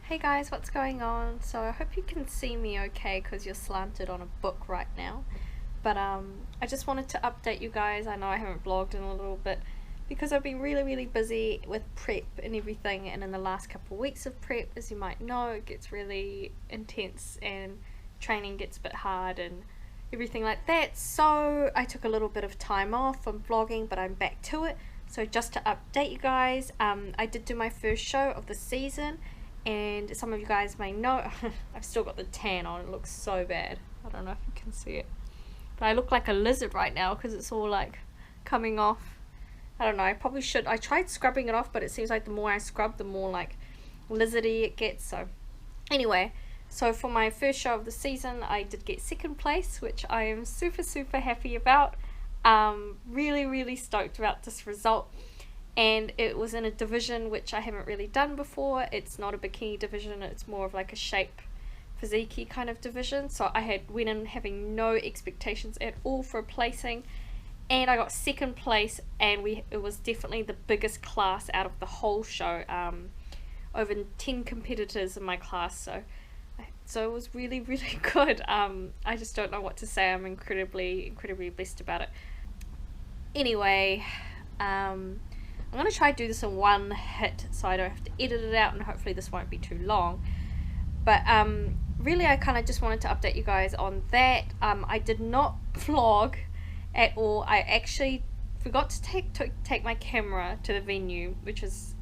Hey guys, what's going on? So I hope you can see me okay because you're slanted on a book right now. But I just wanted to update you guys. I know I haven't vlogged in a little bit because I've been really busy with prep and everything, and in the last couple of weeks of prep, as you might know, it gets really intense and training gets a bit hard and everything like that. So I took a little bit of time off from vlogging, but I'm back to it. So just to update you guys, I did do my first show of the season, and some of you guys may know I've still got the tan on. It looks so bad. I don't know if you can see it, but I look like a lizard right now because it's all like coming off. I don't know, I probably should. I tried scrubbing it off, but it seems like the more I scrub, the more like lizardy it gets. So anyway, so for my first show of the season, I did get second place, which I am super happy about. Really stoked about this result. And it was in a division which I haven't really done before. It's not a bikini division, it's more of like a shape physique kind of division. So I went in having no expectations at all for placing, and I got second place, and it was definitely the biggest class out of the whole show. Over 10 competitors in my class, so it was really good. I just don't know what to say. I'm incredibly blessed about it. Anyway, I'm gonna try to do this in one hit so I don't have to edit it out, and hopefully this won't be too long. But really I kind of just wanted to update you guys on that. I did not vlog at all. I actually forgot to take my camera to the venue, which is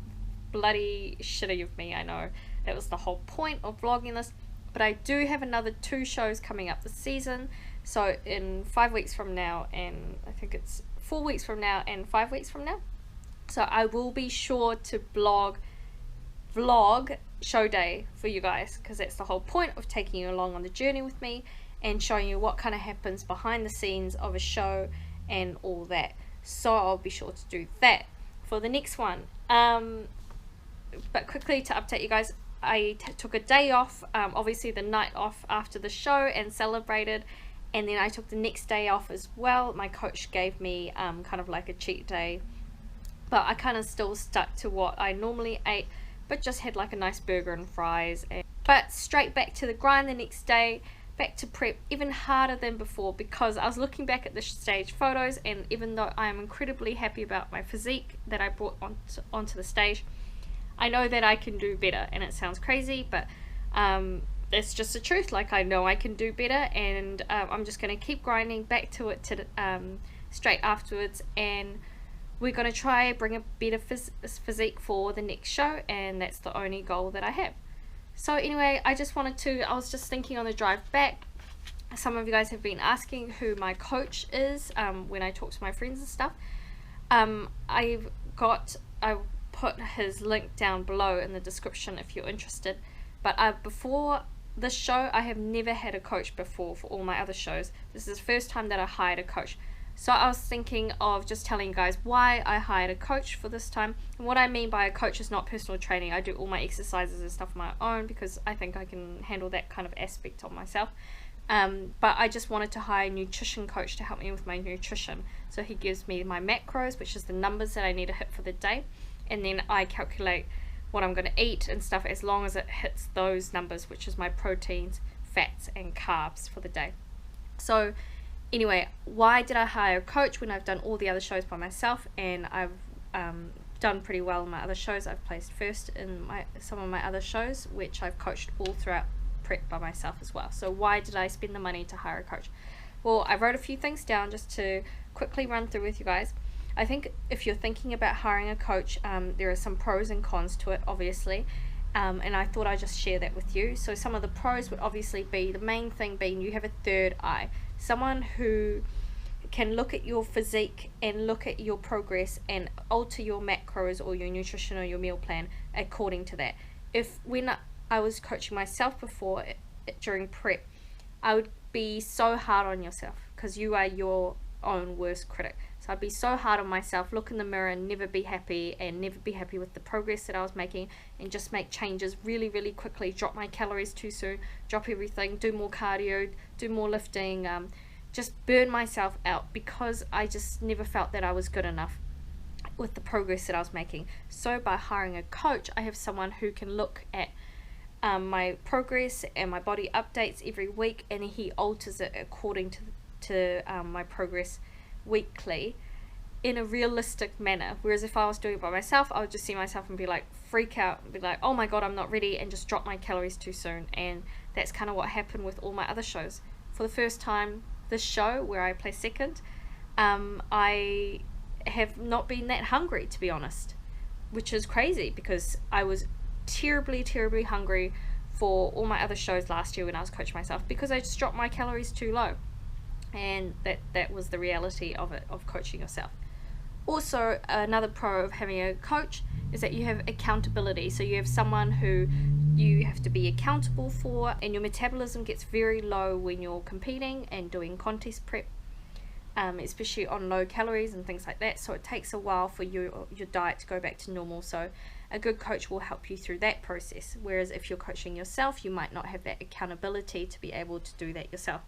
bloody shitty of me. I know that was the whole point of vlogging this, but I do have another 2 shows coming up this season. So in 5 weeks from now, and I think it's 4 weeks from now and 5 weeks from now. So I will be sure to vlog show day for you guys, because that's the whole point of taking you along on the journey with me and showing you what kind of happens behind the scenes of a show and all that. So I'll be sure to do that for the next one. But quickly to update you guys, I took a day off, obviously the night off after the show, and celebrated, and then I took the next day off as well. My coach gave me kind of like a cheat day, but I kind of still stuck to what I normally ate, but just had like a nice burger and fries. But straight back to the grind the next day, back to prep, even harder than before, because I was looking back at the stage photos, and even though I am incredibly happy about my physique that I brought onto the stage, I know that I can do better. And it sounds crazy, but it's just the truth. Like, I know I can do better, and I'm just going to keep grinding back to it straight afterwards, and we're going to try bring a better physique for the next show, and that's the only goal that I have. So anyway, I was just thinking on the drive back, some of you guys have been asking who my coach is when I talk to my friends and stuff. I put his link down below in the description if you're interested. But before this show, I have never had a coach before for all my other shows. This is the first time that I hired a coach. So I was thinking of just telling you guys why I hired a coach for this time. And what I mean by a coach is not personal training. I do all my exercises and stuff on my own because I think I can handle that kind of aspect of myself. But I just wanted to hire a nutrition coach to help me with my nutrition. So he gives me my macros, which is the numbers that I need to hit for the day. And then I calculate what I'm going to eat and stuff as long as it hits those numbers, which is my proteins, fats and carbs for the day. So anyway, why did I hire a coach when I've done all the other shows by myself, and I've done pretty well in my other shows? I've placed first in some of my other shows, which I've coached all throughout prep by myself as well. So why did I spend the money to hire a coach? Well, I wrote a few things down just to quickly run through with you guys. I think if you're thinking about hiring a coach, there are some pros and cons to it, obviously, and I thought I'd just share that with you. So some of the pros would obviously be, the main thing being, you have a third eye, someone who can look at your physique and look at your progress and alter your macros or your nutrition or your meal plan according to that. When I was coaching myself before, during prep, I would be so hard on yourself because you are your own worst critic. So I'd be so hard on myself, look in the mirror and never be happy with the progress that I was making, and just make changes really quickly, drop my calories too soon, drop everything, do more cardio, do more lifting, just burn myself out because I just never felt that I was good enough with the progress that I was making. So by hiring a coach, I have someone who can look at my progress and my body updates every week, and he alters it according to my progress weekly in a realistic manner. Whereas if I was doing it by myself, I would just see myself and be like, freak out and be like, oh my god, I'm not ready, and just drop my calories too soon. And that's kind of what happened with all my other shows. For the first time, this show where I play second, I have not been that hungry, to be honest, which is crazy because I was terribly hungry for all my other shows last year when I was coaching myself, because I just dropped my calories too low. And that was the reality of it, of coaching yourself. Also, another pro of having a coach is that you have accountability. So you have someone who you have to be accountable for, and your metabolism gets very low when you're competing and doing contest prep, especially on low calories and things like that. So it takes a while for your diet to go back to normal. So a good coach will help you through that process. Whereas if you're coaching yourself, you might not have that accountability to be able to do that yourself.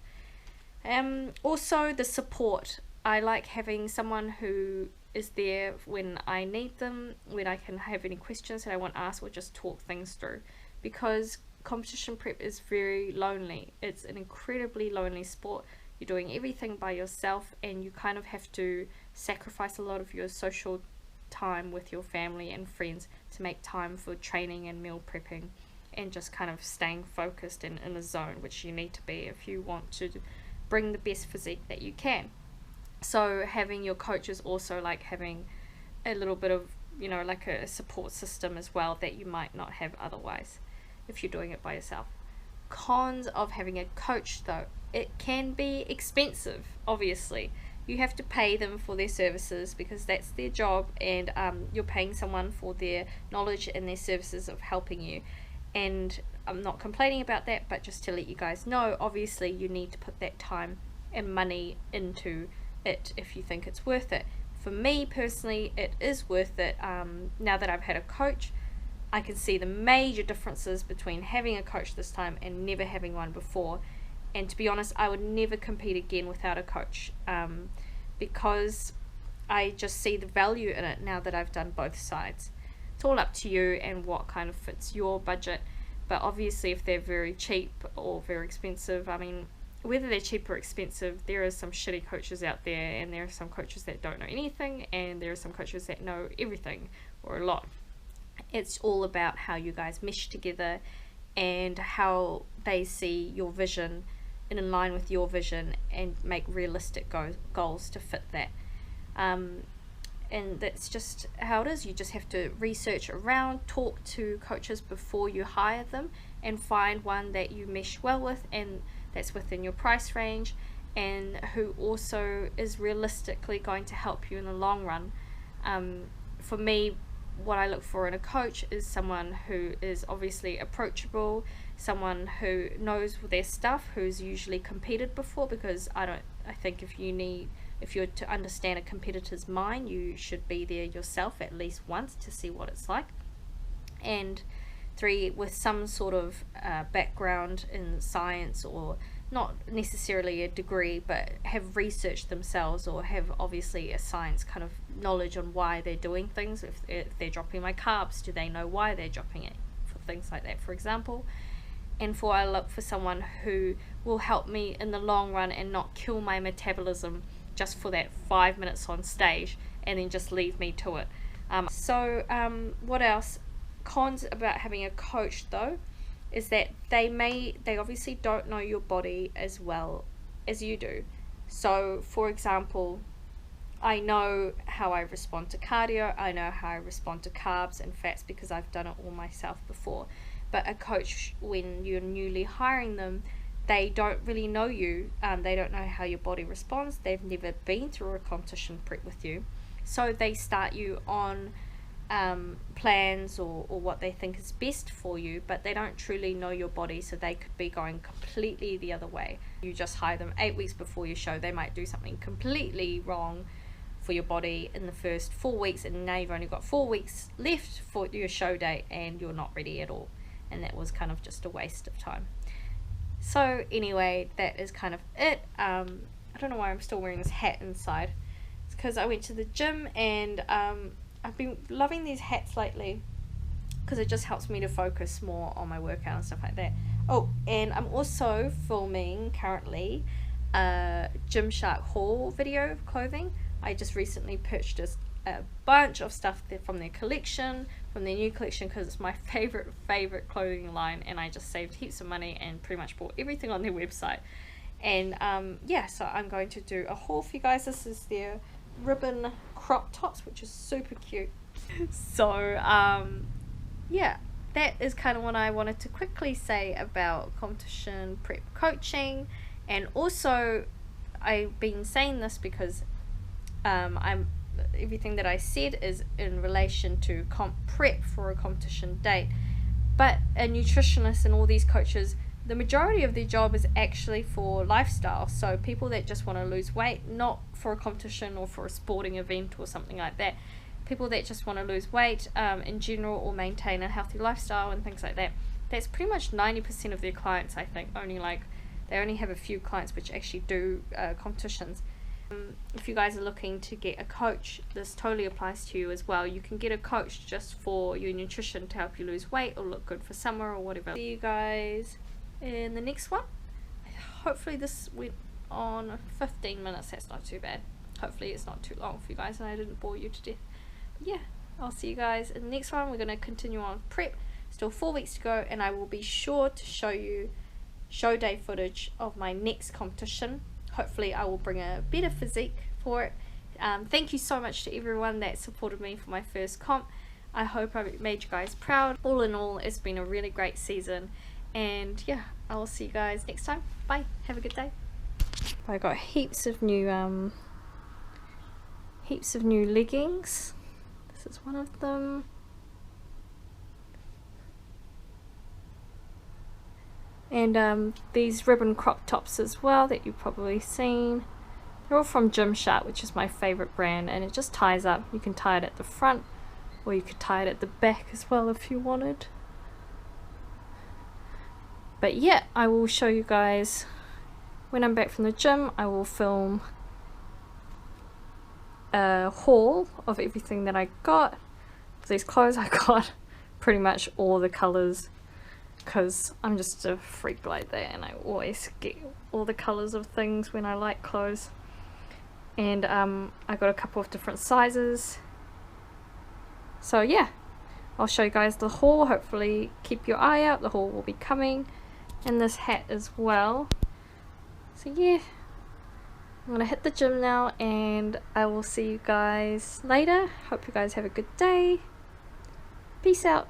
Also, the support. I like having someone who is there when I need them, when I can have any questions that I want asked, or just talk things through, because competition prep is very lonely. It's an incredibly lonely sport. You're doing everything by yourself, and you kind of have to sacrifice a lot of your social time with your family and friends to make time for training and meal prepping, and just kind of staying focused and in a zone, which you need to be if you want to bring the best physique that you can. So having your coach is also like having a little bit of, like a support system as well that you might not have otherwise if you're doing it by yourself. Cons of having a coach though: it can be expensive. Obviously you have to pay them for their services because that's their job, and you're paying someone for their knowledge and their services of helping you. And I'm not complaining about that, but just to let you guys know, obviously you need to put that time and money into it if you think it's worth it. For me personally, it is worth it. Now that I've had a coach, I can see the major differences between having a coach this time and never having one before. And to be honest, I would never compete again without a coach, because I just see the value in it now that I've done both sides. It's all up to you and what kind of fits your budget. But obviously if they're very cheap or very expensive, I mean, whether they're cheap or expensive, there are some shitty coaches out there, and there are some coaches that don't know anything, and there are some coaches that know everything or a lot. It's all about how you guys mesh together and how they see your vision and in line with your vision, and make realistic goals to fit that. And that's just how it is. You just have to research around, talk to coaches before you hire them, and find one that you mesh well with and that's within your price range, and who also is realistically going to help you in the long run. For me, what I look for in a coach is someone who is obviously approachable, someone who knows their stuff, who's usually competed before, because I think if you're to understand a competitor's mind, you should be there yourself at least once to see what it's like. And 3, with some sort of background in science, or not necessarily a degree, but have researched themselves, or have obviously a science kind of knowledge on why they're doing things. If they're dropping my carbs, do they know why they're dropping it? For things like that, for example. And 4, I look for someone who will help me in the long run and not kill my metabolism just for that 5 minutes on stage and then just leave me to it. What else? Cons about having a coach though is that they obviously don't know your body as well as you do. So for example, I know how I respond to cardio, I know how I respond to carbs and fats because I've done it all myself before. But a coach, when you're newly hiring them, they don't really know you. They don't know how your body responds. They've never been through a competition prep with you, so they start you on plans or what they think is best for you, but they don't truly know your body, so they could be going completely the other way. You just hire them 8 weeks before your show, they might do something completely wrong for your body in the first 4 weeks, and now you've only got 4 weeks left for your show date and you're not ready at all, and that was kind of just a waste of time. So anyway, that is kind of it. I don't know why I'm still wearing this hat inside. It's because I went to the gym, and I've been loving these hats lately because it just helps me to focus more on my workout and stuff like that. Oh, and I'm also filming currently a Gymshark haul video of clothing. I just recently purchased a bunch of stuff from their collection, from their new collection, because it's my favorite clothing line, and I just saved heaps of money and pretty much bought everything on their website. And yeah, so I'm going to do a haul for you guys. This is their ribbon crop tops, which is super cute. So yeah, that is kind of what I wanted to quickly say about competition prep coaching. And also, I've been saying this because everything that I said is in relation to comp prep for a competition date, but a nutritionist and all these coaches, the majority of their job is actually for lifestyle. So people that just want to lose weight, not for a competition or for a sporting event or something like that. People that just want to lose weight in general, or maintain a healthy lifestyle and things like that. That's pretty much 90% of their clients, I think. They only have a few clients which actually do competitions. If you guys are looking to get a coach, this totally applies to you as well. You can get a coach just for your nutrition to help you lose weight or look good for summer or whatever. See you guys in the next one. Hopefully this went on 15 minutes. That's not too bad. Hopefully it's not too long for you guys and I didn't bore you to death. But yeah, I'll see you guys in the next one. We're going to continue on prep. Still 4 weeks to go, and I will be sure to show you show day footage of my next competition. Hopefully I will bring a better physique for it. Thank you so much to everyone that supported me for my first comp. I hope I made you guys proud. All in all, it's been a really great season, and yeah, I will see you guys next time. Bye, have a good day. I got heaps of new leggings. This is one of them. And these ribbon crop tops as well that you've probably seen. They're all from Gymshark, which is my favorite brand, and it just ties up. You can tie it at the front, or you could tie it at the back as well if you wanted. But yeah, I will show you guys when I'm back from the gym. I will film a haul of everything that I got. These clothes I got pretty much all the colors, because I'm just a freak like that, and I always get all the colors of things when I like clothes. And I got a couple of different sizes. So yeah, I'll show you guys the haul. Hopefully keep your eye out, the haul will be coming, and this hat as well. So yeah, I'm gonna hit the gym now, and I will see you guys later. Hope you guys have a good day. Peace out.